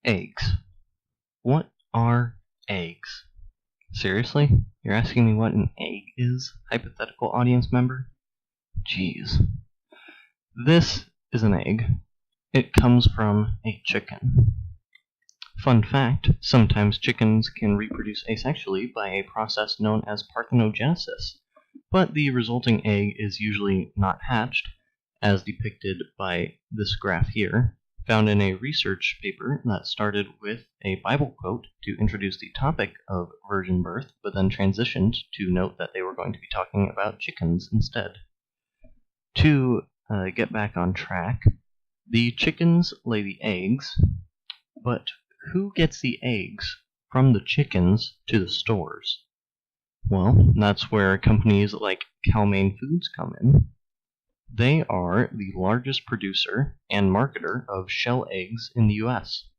Eggs. What are eggs? Seriously? You're asking me what an egg is, hypothetical audience member? Jeez. This is an egg. It comes from a chicken. Fun fact, sometimes chickens can reproduce asexually by a process known as parthenogenesis, but the resulting egg is usually not hatched, as depicted by this graph here, found in a research paper that started with a Bible quote to introduce the topic of virgin birth, but then transitioned to note that they were going to be talking about chickens instead. To get back on track, the chickens lay the eggs, but who gets the eggs from the chickens to the stores? Well, that's where companies like cal-maine Foods come in. They are the largest producer and marketer of shell eggs in the US.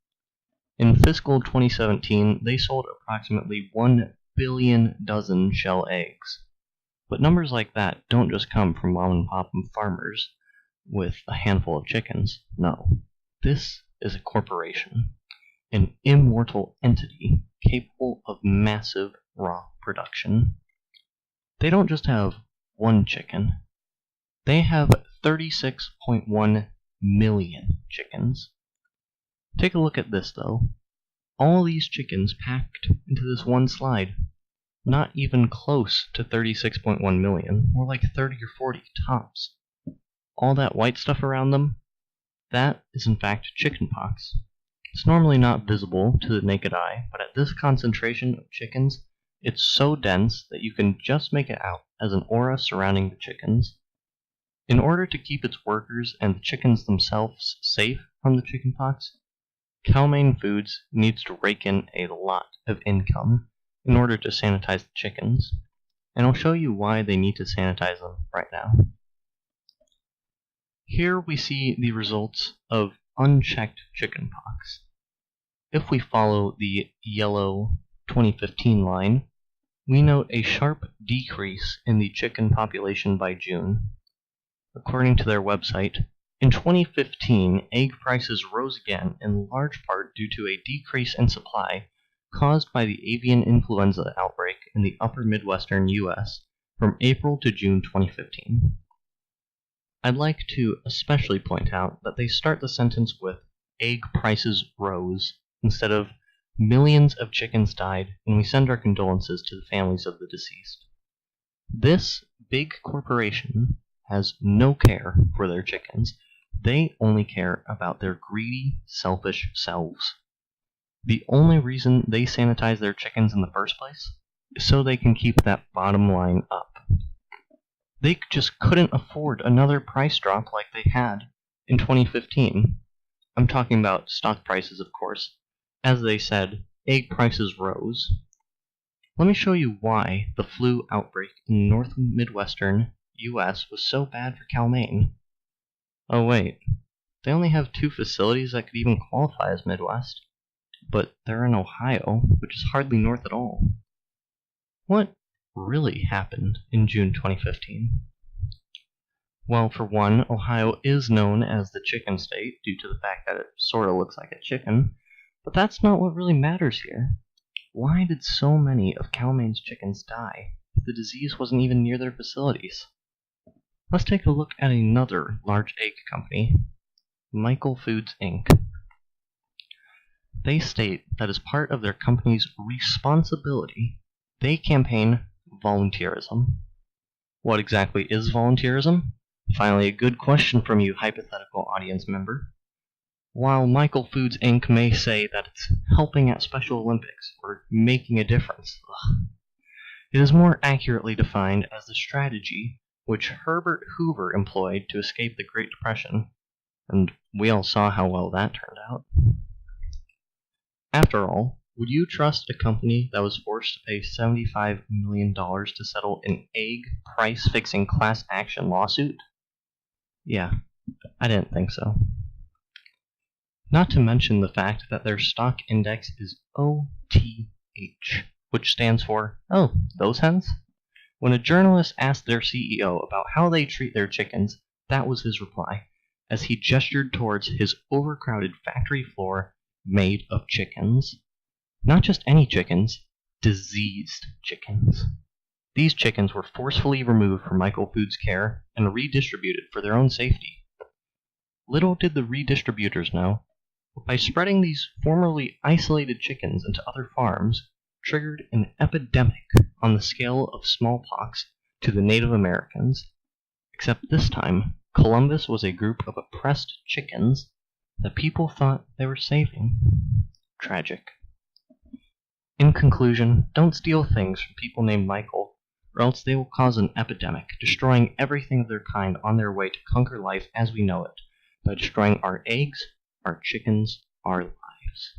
In fiscal 2017, they sold approximately 1 billion dozen shell eggs. But numbers like that don't just come from mom and pop farmers with a handful of chickens. No, this is a corporation, an immortal entity capable of massive raw production. They don't just have one chicken. They have 36.1 million chickens. Take a look at this, though. All these chickens packed into this one slide. Not even close to 36.1 million, more like 30 or 40 tops. All that white stuff around them, that is in fact chickenpox. It's normally not visible to the naked eye, but at this concentration of chickens, it's so dense that you can just make it out as an aura surrounding the chickens. In order to keep its workers and the chickens themselves safe from the chickenpox, cal-maine Foods needs to rake in a lot of income in order to sanitize the chickens, and I'll show you why they need to sanitize them right now. Here we see the results of unchecked chickenpox. If we follow the yellow 2015 line, we note a sharp decrease in the chicken population by June. According to their website, in 2015, egg prices rose again in large part due to a decrease in supply caused by the avian influenza outbreak in the upper Midwestern U.S. from April to June 2015. I'd like to especially point out that they start the sentence with egg prices rose instead of millions of chickens died, and we send our condolences to the families of the deceased. This big corporation has no care for their chickens. They only care about their greedy, selfish selves. The only reason they sanitize their chickens in the first place is so they can keep that bottom line up. They just couldn't afford another price drop like they had in 2015. I'm talking about stock prices, of course. As they said, egg prices rose. Let me show you why the flu outbreak in north Midwestern U.S. was so bad for cal-maine. Oh wait, they only have 2 facilities that could even qualify as Midwest, but they're in Ohio, which is hardly north at all. What really happened in June 2015? Well, for one, Ohio is known as the chicken state due to the fact that it sort of looks like a chicken, but that's not what really matters here. Why did so many of cal-maine's chickens die if the disease wasn't even near their facilities? Let's take a look at another large egg company, Michael Foods Inc. They state that as part of their company's responsibility, they campaign volunteerism. What exactly is volunteerism? Finally, a good question from you, hypothetical audience member. While Michael Foods Inc. may say that it's helping at Special Olympics or making a difference, it is more accurately defined as the strategy which Herbert Hoover employed to escape the Great Depression, and we all saw how well that turned out. After all, would you trust a company that was forced to pay $75 million to settle an egg price-fixing class action lawsuit? Yeah, I didn't think so. Not to mention the fact that their stock index is OTH, which stands for, oh, those hens? When a journalist asked their CEO about how they treat their chickens, that was his reply, as he gestured towards his overcrowded factory floor made of chickens. Not just any chickens, diseased chickens. These chickens were forcefully removed from Michael Foods' care and redistributed for their own safety. Little did the redistributors know, but by spreading these formerly isolated chickens into other farms, triggered an epidemic on the scale of smallpox to the Native Americans, except this time Columbus was a group of oppressed chickens that people thought they were saving. Tragic. In conclusion, don't steal things from people named Michael, or else they will cause an epidemic, destroying everything of their kind on their way to conquer life as we know it, by destroying our eggs, our chickens, our lives.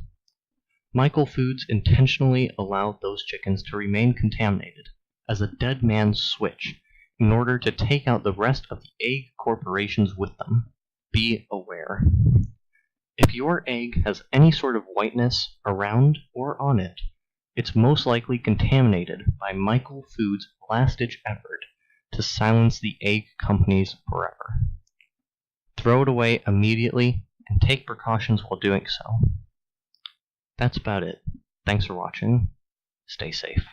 Michael Foods intentionally allowed those chickens to remain contaminated as a dead man's switch in order to take out the rest of the egg corporations with them. Be aware. If your egg has any sort of whiteness around or on it, it's most likely contaminated by Michael Foods' last-ditch effort to silence the egg companies forever. Throw it away immediately and take precautions while doing so. That's about it. Thanks for watching. Stay safe.